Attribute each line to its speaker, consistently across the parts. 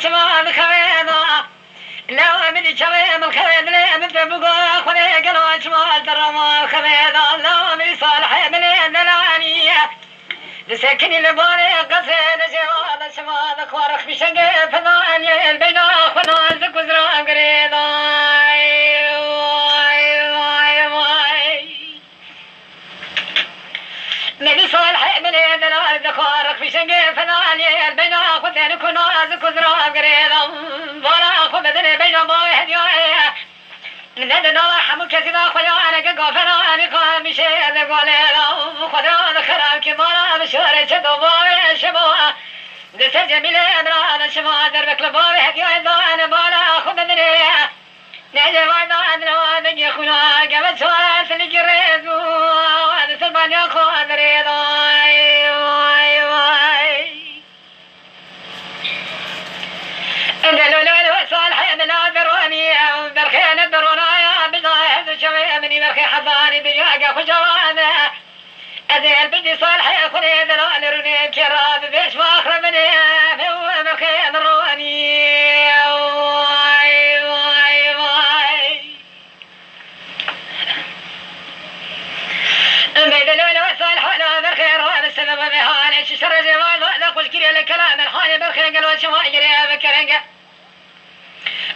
Speaker 1: شما بخوينا لا من شوي من خير لي من تبقى خلي قلوا شما درما خبينا لا من صالح من الدلانية لسكني لباري قصيد شما شما ذكوارك بشقي فضاني البين أخونا زك وزرا قريضا نبي صالح من الدلانية ذكوارك بشقي فضاني البين أخونا كنا زك وزرا قريضا ولا أخو بدني بين باي هديوية ندنا حمو كذا خويا أنا كقافنا أنا قامي شيء أنا قولنا خدا خراب كمانا مشورة شدوباوي شبوا دست جميل أمرا شما دربك لباوي هديوية أنا بالا أخو بدني نجي وايدا أدنا نجي خونا قبل سوالات اللي جريت وأنا سلمان يا أخو أدري صالح من دروني برخي ندرونا يا بضايع شوي مني برخي حضاني دنيا خجوانه أذيل بدي صالح يخوني دلال روني كراب بيش واخر مني هو برخي دروني بيدلول صالح لا برخي روان السبب مهاني شر جوال لا خوش كري الكلام الحالي برخي قلوا شما يجري بكرنجه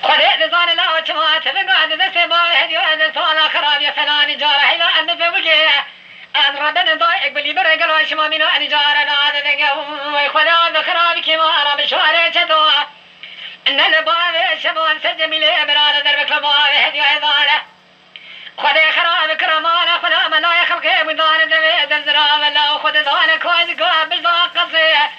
Speaker 1: خذ ظان لا وجهه تبقى دست ما هدي هذا صار خراب يا فلان جاره إلى أن في وجهه أن ردنا ضايق باللي برق الوش ما من أن جاره هذا ذنقه ويخذ هذا خراب كما أنا بشوارع شدوه إن الباب شبون سجمي لي براد دربك الباب هدي هذا خذ خراب كرمانه فلا من لا يخلق بدان دمي دزرا ولا خذ ظان كويس قاب بالضاق قصيه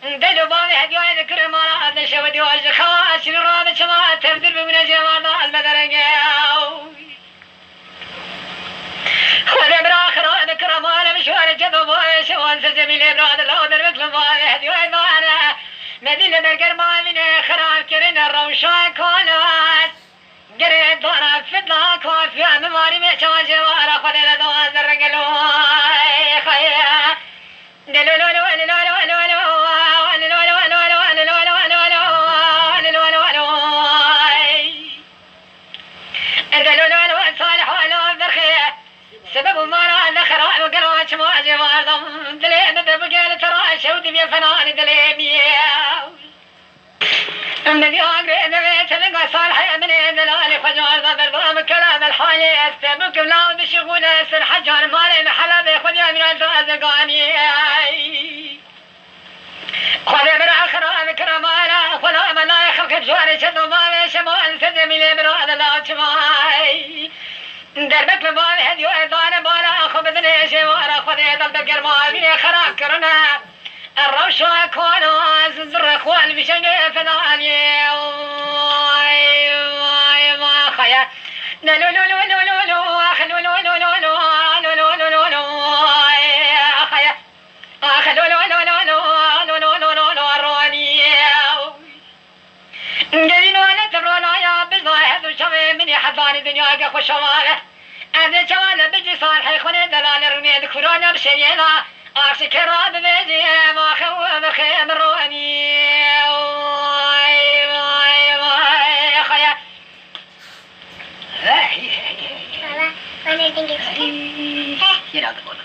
Speaker 1: دلو بابي هديوه ذكر ما هذا شودي واجد خواش الرابع شما تبدل من الجمال المدرجة خذ براخر ذكر ما مشوار جذب شوان سجمي براد الله دربك لبابي هديوه ضانا مدينة برقر ما من خراب كرنا الروشان كونات قريت ضانا فتلا كوافي مماري ميشوا جوارا خذ لدوان الرقلو خيا دلو لو لو لو لو لو سبب ما أنا خراء وقرأت ما جوار ضم دليم ببقال ترى شودي بفنان دليم من ياقري نبي تلقى صالح من دلالي خجار ضم الضم كلام الحالي استبك بلا بشغول الحجار مالي محلا بخذ من الزقاني خذ برا خراء كرمالا خلا ما لا يخلق بجوار شدو ما شمال سدمي لي برا لا شماي دربك لبابي هديو ايضانا بالا اخو بدني شوارا خذي ضل بقر مالي خراك كرنا الروشة كونو زر اخوان بشنق فناني ما خيا لو لو لو لو لو لو اخ لو لو لو لو لو لو لو لو لو خيا اخ لو لو لو لو لو لو لو لو لو روني قليلو أنا تبرونا يا بالله هذا شوي مني حضاني دنياك خوش شواله أنا شواله بجي صالح يخوني دلال رمي ذكرونا بشرينا أخشي كراب بيجي ما خو بخيم روني يا خيا أنا تنجي يلا تقول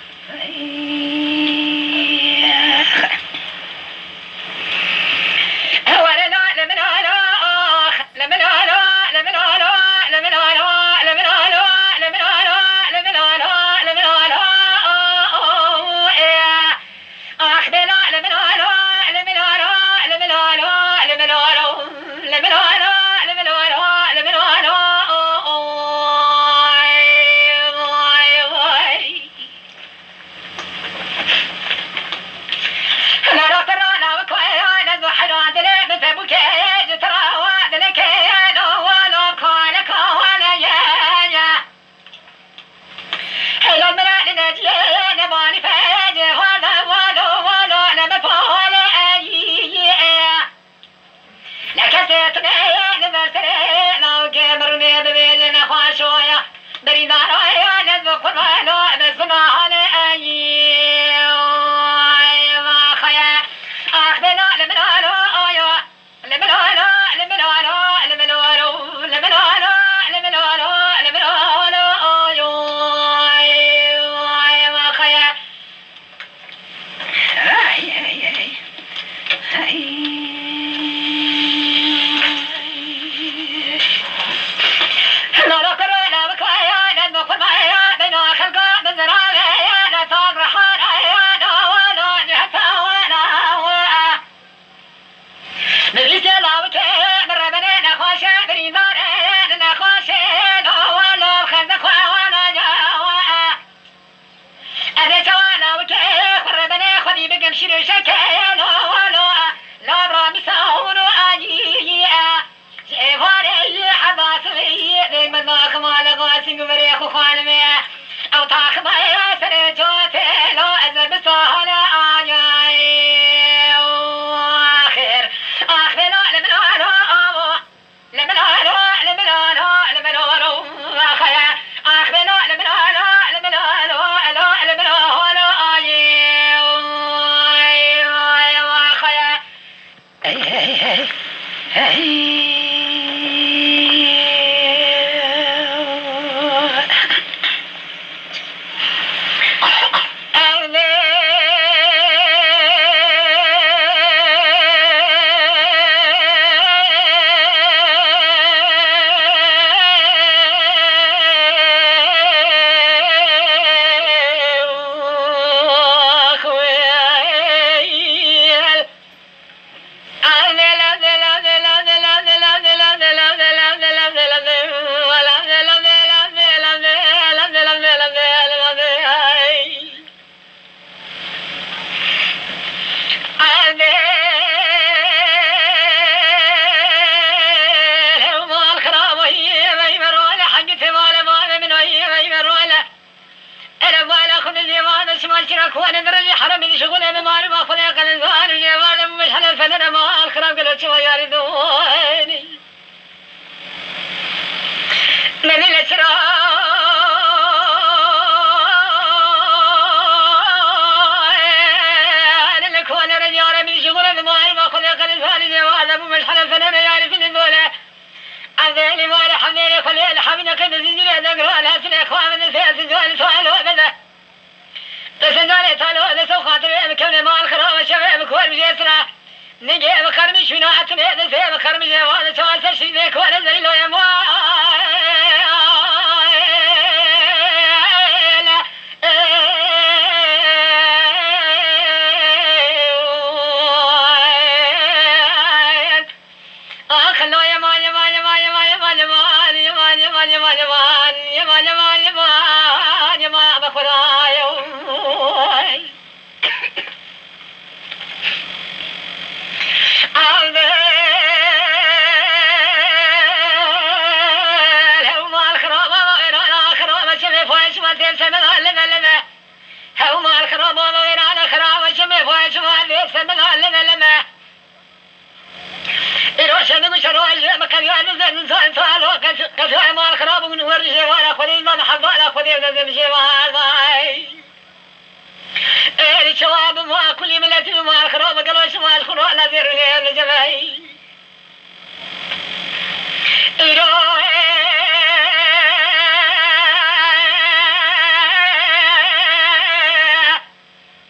Speaker 1: لا وانا درجي حرم اللي شغله بمال ما خذ قل الزوال جوال مش حلال فلنا ما الخراب قالوا شو يريدوني من الاسرار انا لك وانا رجال من شغله بمال ما خذ قل الزوال جوال مش حلال فلنا يعرف الدوله عذالي ما حمدني خليل حمدنا كذا زنجير هذا قران هسن اخوان من سياسه الزوال سؤال وبدا تسندالي تالو هذا سو خاطر مكمل مال خراب شباب كور بجسنا نجي بخرمش بنا عتني هذا سي بخرمش هذا سو سشي كور زي لو يا شواب ما كل ملة ما الخراب قالوا شو الخراب لا زير لي الجماعي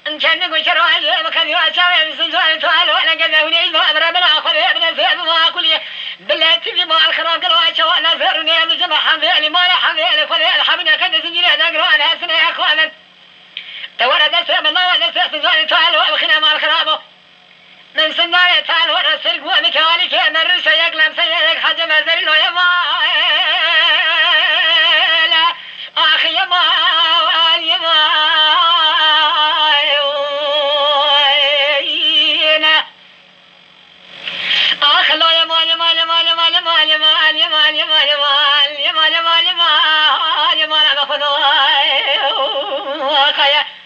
Speaker 1: إن كان نقول شراء ما كان يواسع سنسوان سؤال ولا كذا ونيل ما أمر بلا أخذ ابن الزيب ما كل بالله تبي ما الخراب قالوا شو لا زير لي الجماعي حمد ما حمد خذ الحمد كذا سنجري نقرأ أنا سنة يا أخوان تورد السلام الله والنساء سنزاني تعالوا وخنا مع الخرابه من سنايا تعالوا السرق ومكالي كان الرسا يقلم سيئك حاجة ما زل يا مال أخي يا مال يا مال أخ الله يا مال يا مال يا مال يا مال يا مال يا مال يا مال يا مال يا مال يا مال يا مال يا مال يا مال أنا خذوا أخي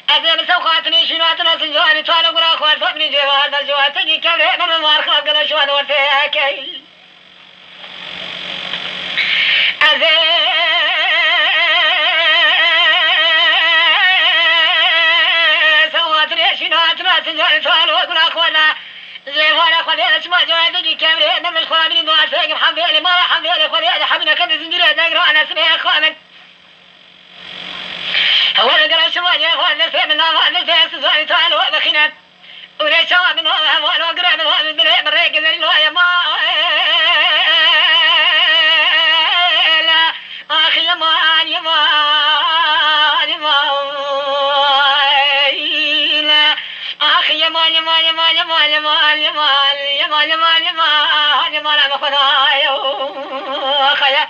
Speaker 1: أذن سوقاتني شنواتنا سنجواني طالب ولا أخوات فابني جوال بالجوال تجي كبري من المارخاب قالوا شوان ورتاكي أذن سوقاتني شنواتنا سنجواني طالب ولا أخواتنا جوال أخواتي اسمع جوال تجي كبري من الخوابني دوال فاقم حمدي ما حمدي خواتي حمدنا كده زنجري نقرأ أنا سنة أخوات هو القرش واجه هو النساء من الله النساء سزاني تعالى وبخينات وليش هو من هو القرع من هو من بريق ذي الله يا ما لا أخي يا مان يا مان يا مان لا أخي يا مان يا مان يا مان يا مان يا مان يا مان يا مان يا مان يا مان يا مان أنا خدايا أخي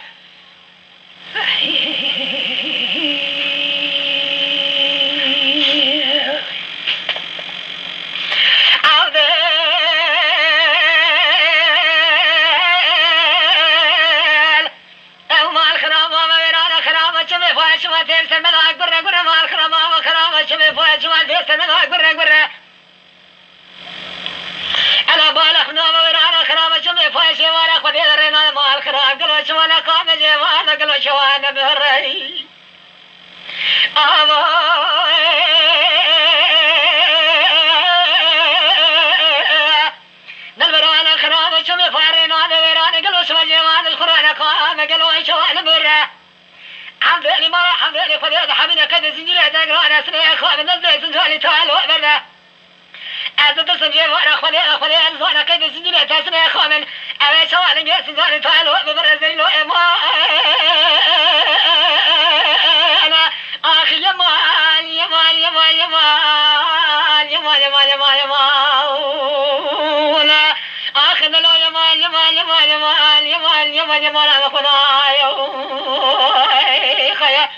Speaker 1: شمي فوق شمال تيسر من أكبر قرة ما الكرامة وكرامة شمي فوق شمال تيسر من أكبر قرة أنا بالك نوم ورانا كرامة شمي فوق شمال أخذ يدرينا ما الكرام قلوا شمال قام جمال قلوا شوان بهري نلبرانا كرامة شمي فارينا دبرانا قلوا شمال جمال القرآن قام قلوا شوان بهري عبد لي مرة عبد لي خذ حمينا كذا زنجيرة دقنا أنا سنة أخوان نزل سنجالي تعالوا أبدا أزد سنجي مرة خذ أنزوانا كذا زنجيرة تسنة أخوان أبي شوالي جالس سنجالي تعالوا أبدا زيلو إما أنا أخي يمان يمان يمان يمان يمان يمان يمان يمان آخذ له يمان يمان يمان يمان يمان يمان يمان أنا خدايا خيا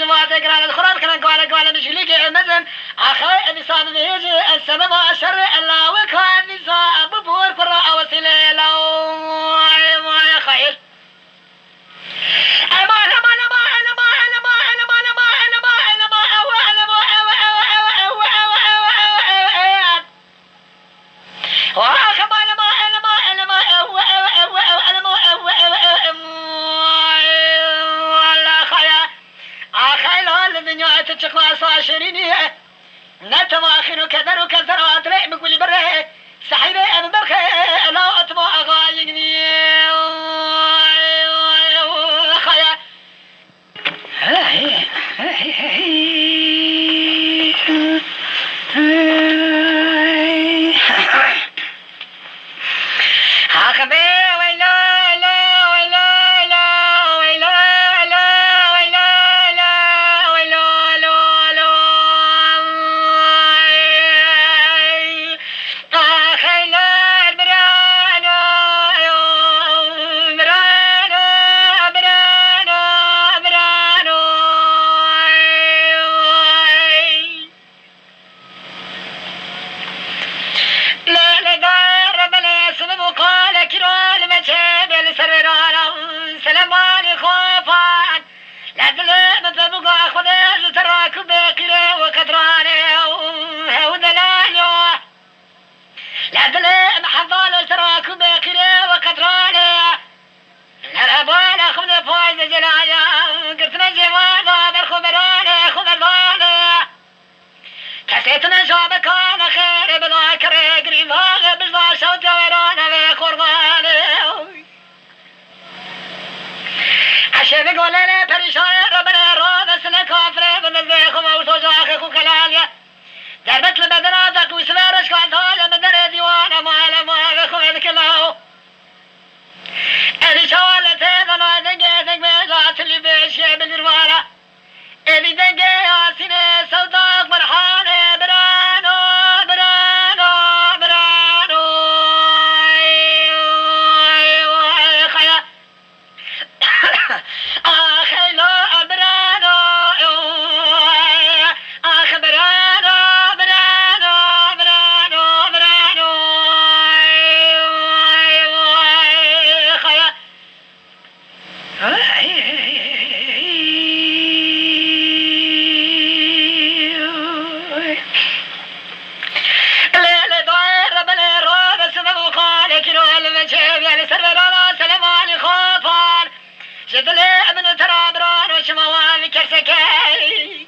Speaker 1: ما تقرأ القرآن كنا قال مشكلة مثلا أخي الإنسان يجي السبب شر الله وكان نساء بفور قراء وسيلة لو يا خير تشكوا صاشريني نتواخر كذر وكذر أطلع بكل بره سحيبة أنا برخة لا أتبع غايني خيا كسيتنا شابك أنا خير بلا كريقري ما بلا شوت ورانا في قرباني عشان يقول لي بريشان ربنا راضي سنة كافرة بنزيخ موتو جاخي كلاليا دربت لبدراتك وسلارش كانت هاي مدر ديوانا ما لكم يذكلاو اللي شوالتين أنا دنجيتك بيزات اللي بيشي بالروالا اللي دنجي ياسيني سوداك مرحاني برانو خيا آخي لا برانو آخ برانو خيا جدلي من ترابران وشموان كرسكي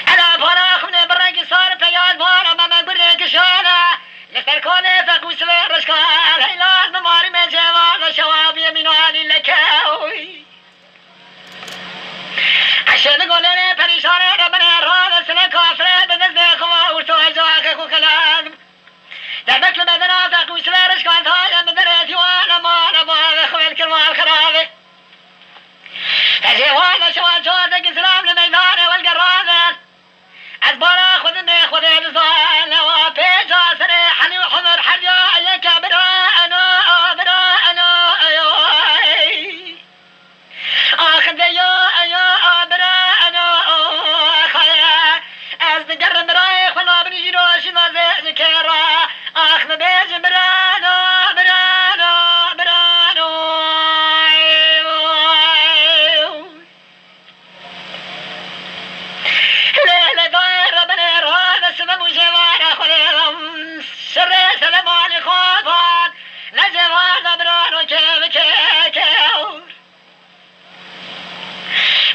Speaker 1: أنا فراخ من برق صار فياض بار أما برق شانا لسركوني فكو سوير رشكال هيلاد مماري من جوان شواب يمينواني لكاوي عشان قولي فريشان ربنا راد سنة كافرة بنزل خوا ورتو جواك وكلام دبك لبدنا فكو سوير رشكال ثايا من دريتي وانا ما خوي الكلمة الخرابة تجيوانا شوان جودك إسلام لميدان والقرانة أزبارا خذ الزال وبيجا سريحني وحمر حجا أيك برانا آخذ يا برانا خيا أزدقر برايخ ولا بنجي روشي ما زي ذكرا آخذ بيج برانا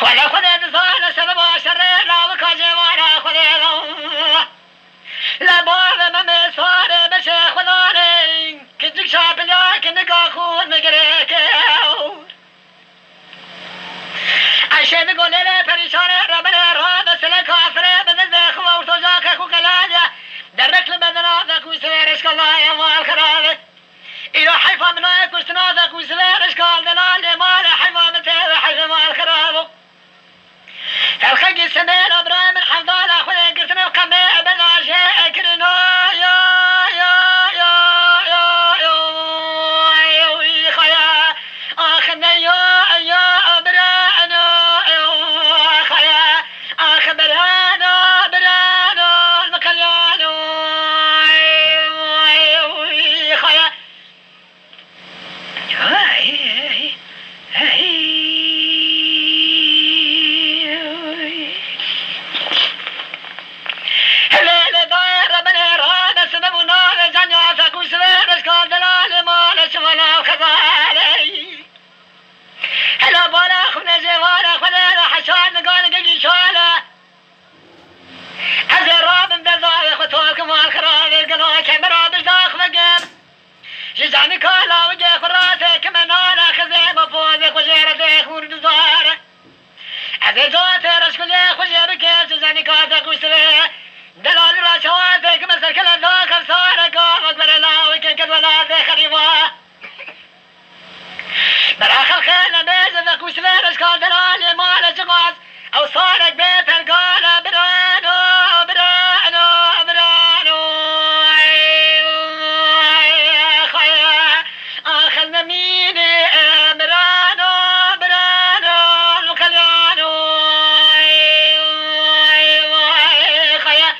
Speaker 1: ولا خذ زال سلمى شر لا وكاجي ولا خذ لا بار ما صار بشيخ وناري كنت شاب لا كنك اخو مقريك عشان تقول لي فريشان ربنا راد سلك كافر بدل ذاك وتوجاك اخو كلاجا درك لبدنا ذاك وسيرش الله يا مال خراب الى حيفا منك وسنادك وسيرش قال دلال مال حيفا متى حيفا مال خراب الخيق السمير ابراهيم الحمدان اخوي قلتنا وكمل بنا جاء كرنا يا خيا اخذنا يا ابراهيم عزيزات رشكل خوشي بك زاني كاتك وسبه دلال رشواتك مثل كل ذاك بصارك أكبر الله وكيك ولا ذي خريبا براخ الخيل بيزك وسبه رشكال دلال مال جغاز أو صارك بيت القال برانو برانو برانو خيا أخذنا ميني برانو برانو الكليانو خيا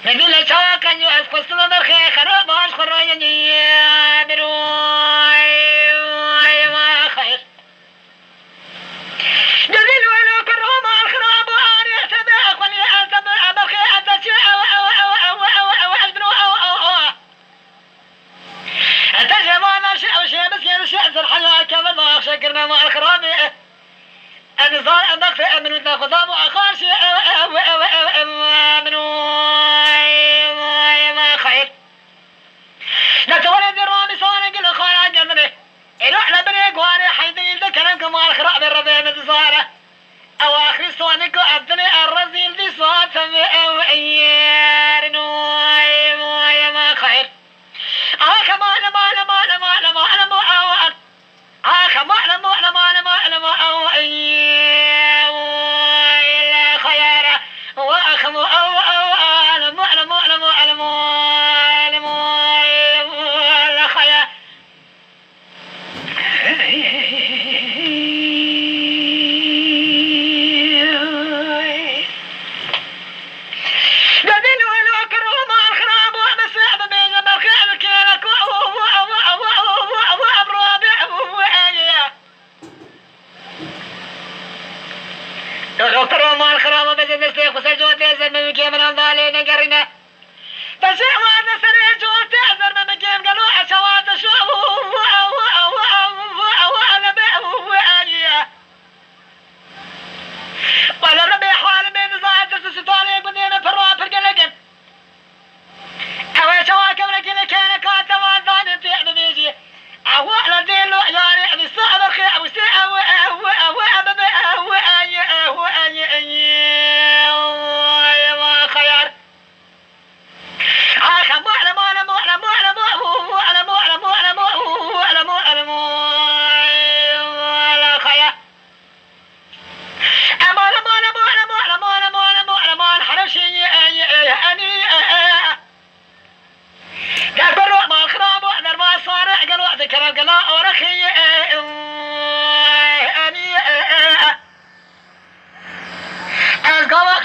Speaker 1: نقول شاكا يعرف قصنا درخي خراباش خرايني بروي ما خير نقول ولو كرهم الخراب واري اتبع ولي اتبع برخي اتشع اتجمعنا شيء وشيء بس يرشع زرحنا كذا شكرنا مع الخراب أنا صار أدخل من وتنا خضام وأخار شيء ما خير لا تولد الرامي صار قل خير جمره إروح لبني قواري حيدين ذكرن كمال خراب الربيع متصارة أو آخر صوانك أبدني الرزيل دي صوت أيار ما خير كمان ما أو خيارة وأخم أو ألم خيا قدل ولو كرم الخراب وبسعب بين برخي الكيلك دكتور مال خراب بزن استيق وسجوت يزن من مكيم من أمضالي نقرنا تشيء وانا سريع جوت يزن من مكيم قالوا حشوات شو ولا ربي حوال من زايد تستطالي قدينا فروا فرقلقن أوي شواك ورقل كينا كاتا وانضان انتيح بميجي أولا ديلو يعني أبي صعب الخير أبي سيء خيار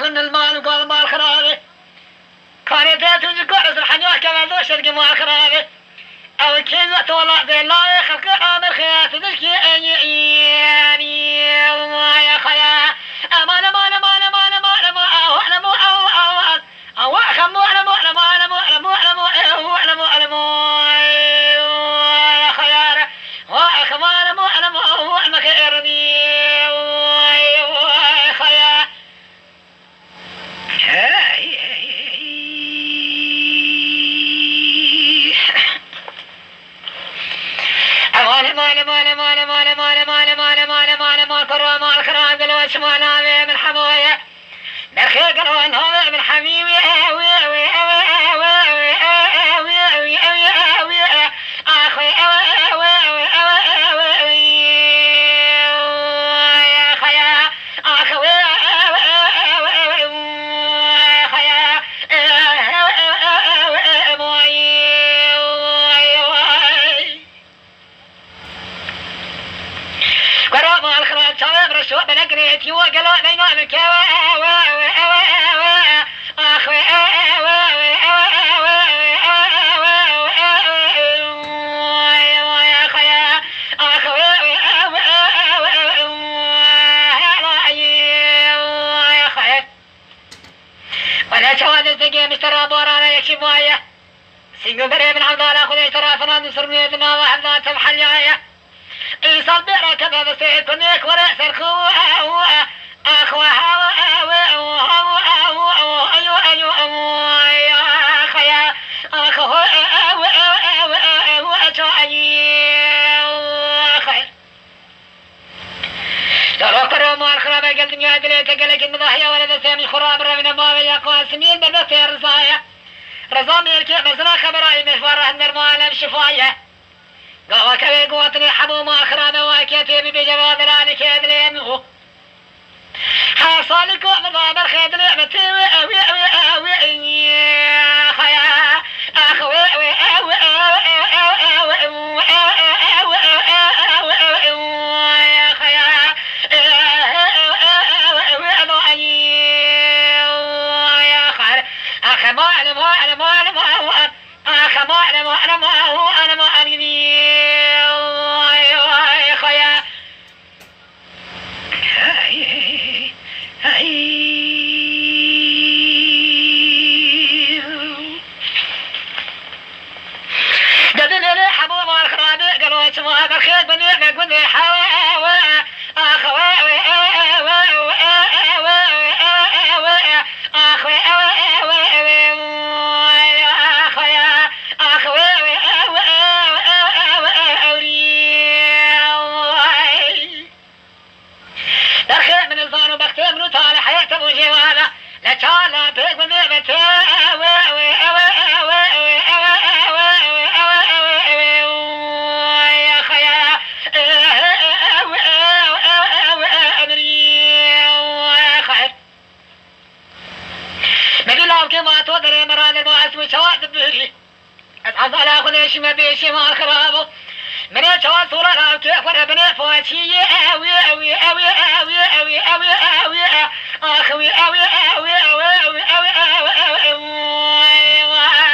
Speaker 1: من المال وقال مال خرابي كان ديتو يقرص الحنيوح كمان ذو شرق مال خرابي أو كيز وطولع ذي الله يخلق عامر خيات ذلك يعني يا خيا أمان أو أخمو يا خيار وأخمو المخيرني يا خيا مال كرام مال خراب قالوا اسمعنا من حماية نرخي قالوا انها من حميمي اخوي يا خيا اخوي خيا علينا منك ولا شواد الزقيم اشترى بورانا يكشف مايه سيقو بري من عبد الله خذي ترى فنان نصر ميدنا واحد لا تبحل جايه إيصال بئر كذا بسيط كنيك ورأس الخوة أخوها قلت يا دليل تقلك النضاحية ولد سامي خراب من الماوية يقوى سنين بنفس الرزاية رزامي الكيب مزنا خبرائي مشوار النرمال شفاية قوة كبير قوتني حبو ما خرابة واكيتي بجواب ذلك يدلين حصلك ومضى برخيد نعمتي وأوي أوي أوي يا خيا أخوي أوي أوي يا خيا يا خير أخ ما أنا ما أنا ما أنا ما هو أخ ما أنا ما أنا ما هو أنا ما أني يا خيا دبني حبو ما الخرابي قالوا اسمها بالخير بني قلني حوا أخوي لا شالا بيك ونعمة يا خيا أمري يا خير نبي الله كما تودر مراد المعس وشواد البري أتعز على خذيش ما بيشي ما الخرابو من يتوى صورة لا كيف وربنا فواتي أوي أوي أوي أوي أوي أوي أوي أخوي أوي أوي أوي أوي أوي أوي أوي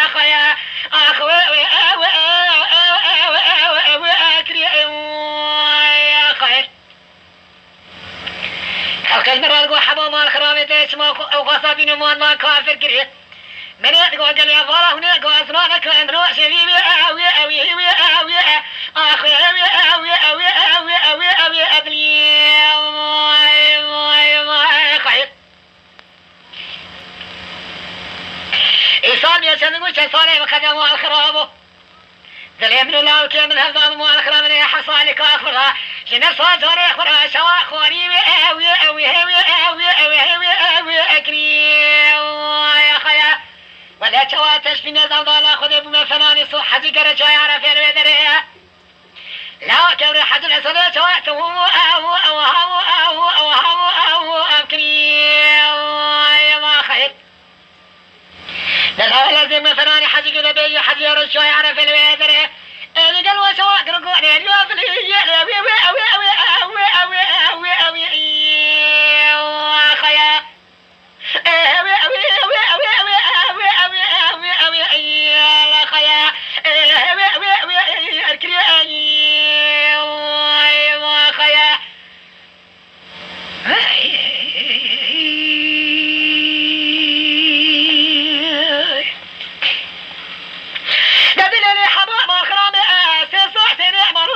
Speaker 1: أخويا أخوي أوي أوي أوي أوي أوي أكري يا خير خلق المراد قو حبو مال خرابي تسمى أو غصابين موان ما كافر كريه من يتقو قل يا فاله ونيقو أسمانك وأن روح شبيبي أوي أوي أوي أوي أخوي أوي أوي أوي أوي أوي أوي أبلي خير إيصال يسند وش صالح وخدم الخرابو ذلي من الله وكي من هذا مو الخراب يا حصالك أخبرها جنب صادر أخبرها شوا خواني أوي أوي أوي أوي أوي أوي أوي أكري يا خيا ولا تواتش في نظام ضالا خذ بما فناني صح حجي قرجا يعرف الودريه لا كبر حجر الأسد توات أو أبكري يا ما خير لا لازم فناني حجي قد بيجي حجي رجا يعرف الودريه اللي قالوا سوا قرقوني اليوم اللي أوي أوي أوي أوي أوي أوي أوي أوي خيا أوي أوي أوي أوي أوي أوي أوي أوي أوي يا خيا أوي أوي أوي أركري يا خيا دبلني حباب أخرام سيصحتني نعمر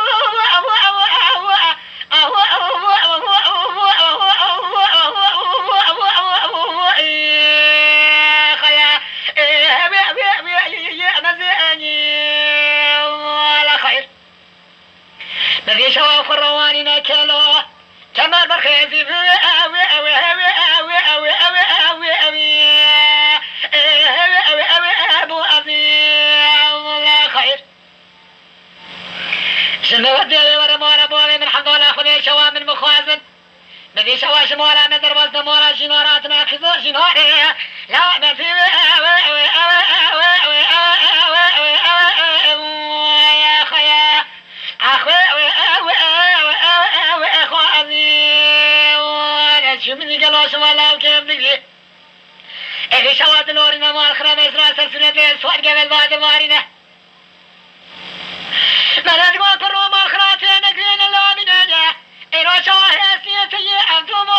Speaker 1: نبي شواف الرواني نكلو كما برخيزي أوي أوي أوي أوي أوي أوي أوي أوي أوي أوي أبو أبي الله خير شنو ودي ورا مالا بوالي من حمد الله خذي شوا من مخازن نبي شوا شمالا من دربز دمالا جنارات ناخذو جناري لا ما في أوي أوي أوي أوي أوي أوي أوي يا خيا أخوي أوي أوي أوي أوي أوي أخواني وأنا شو من قالوا باشم والله كم بگی ای شواد لورنا مال خراب از راس سرت سوار قبل بعد مارینه من از قوت رو مال خراب نگرین لامینه ای را شاه هستیت ام تو مو